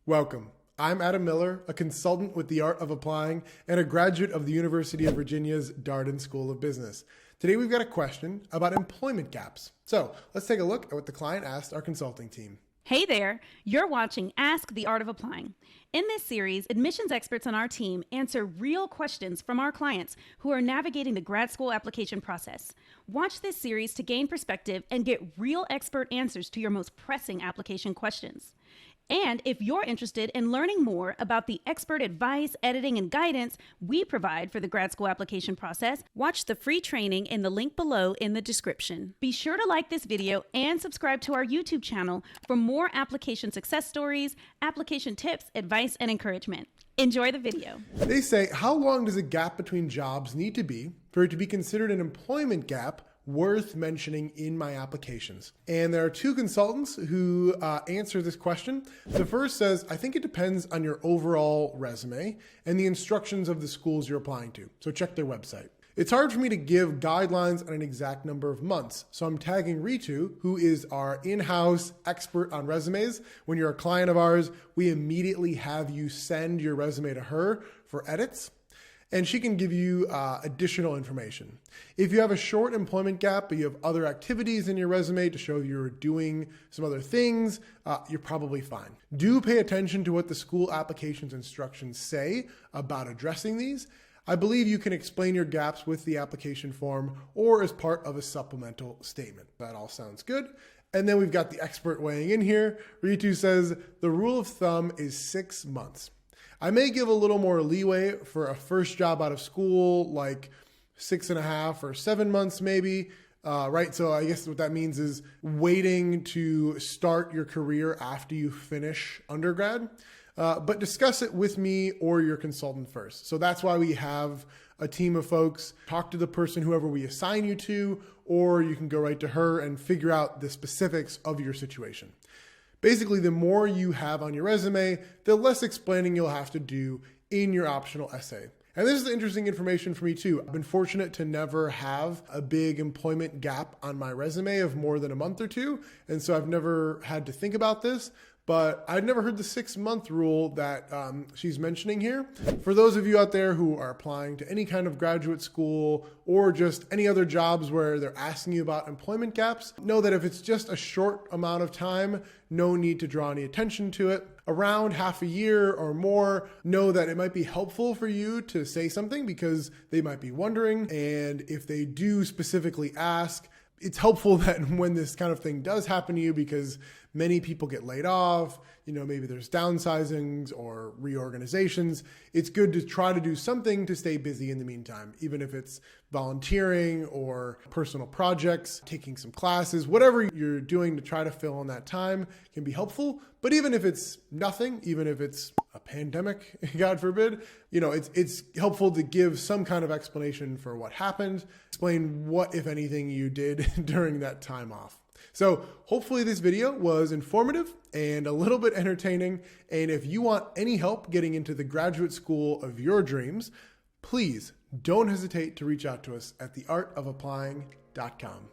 Welcome. I'm Adam Miller, a consultant with the Art of Applying and a graduate of the University of Virginia's Darden School of Business. Today we've got a question about employment gaps. So let's take a look at what the client asked our consulting team. Hey there, you're watching Ask the Art of Applying. In this series, admissions experts on our team answer real questions from our clients who are navigating the grad school application process. Watch this series to gain perspective and get real expert answers to your most pressing application questions. And if you're interested in learning more about the expert advice, editing, and guidance we provide for the grad school application process, watch the free training in the link below in the description. Be sure to like this video and subscribe to our YouTube channel for more application success stories, application tips, advice, and encouragement. Enjoy the video. They say, how long does a gap between jobs need to be for it to be considered an employment gap worth mentioning in my applications? And there are two consultants who answer this question. The first says, I think it depends on your overall resume and the instructions of the schools you're applying to. So check their website. It's hard for me to give guidelines on an exact number of months. So I'm tagging Ritu, who is our in-house expert on resumes. When you're a client of ours, we immediately have you send your resume to her for edits, and she can give you additional information. If you have a short employment gap, but you have other activities in your resume to show you're doing some other things, you're probably fine. Do pay attention to what the school applications instructions say about addressing these. I believe you can explain your gaps with the application form or as part of a supplemental statement. That all sounds good. And then we've got the expert weighing in here. Ritu says the rule of thumb is 6 months. I may give a little more leeway for a first job out of school, like 6.5 or 7 months maybe, right? So I guess what that means is waiting to start your career after you finish undergrad, but discuss it with me or your consultant first. So that's why we have a team of folks. Talk to the person, whoever we assign you to, or you can go right to her and figure out the specifics of your situation. Basically, the more you have on your resume, the less explaining you'll have to do in your optional essay. And this is interesting information for me too. I've been fortunate to never have a big employment gap on my resume of more than a month or two. And so I've never had to think about this, but I'd never heard the 6-month rule that she's mentioning here. For those of you out there who are applying to any kind of graduate school or just any other jobs where they're asking you about employment gaps, know that if it's just a short amount of time, no need to draw any attention to it. Around half a year or more, know that it might be helpful for you to say something because they might be wondering. And if they do specifically ask, it's helpful that when this kind of thing does happen to you, because many people get laid off, maybe there's downsizings or reorganizations. It's good to try to do something to stay busy in the meantime, even if it's volunteering or personal projects, taking some classes, whatever you're doing to try to fill in that time can be helpful. But even if it's nothing, even if it's a pandemic, God forbid, it's helpful to give some kind of explanation for what happened, explain what, if anything, you did during that time off. So hopefully this video was informative and a little bit entertaining. And if you want any help getting into the graduate school of your dreams, please don't hesitate to reach out to us at theartofapplying.com.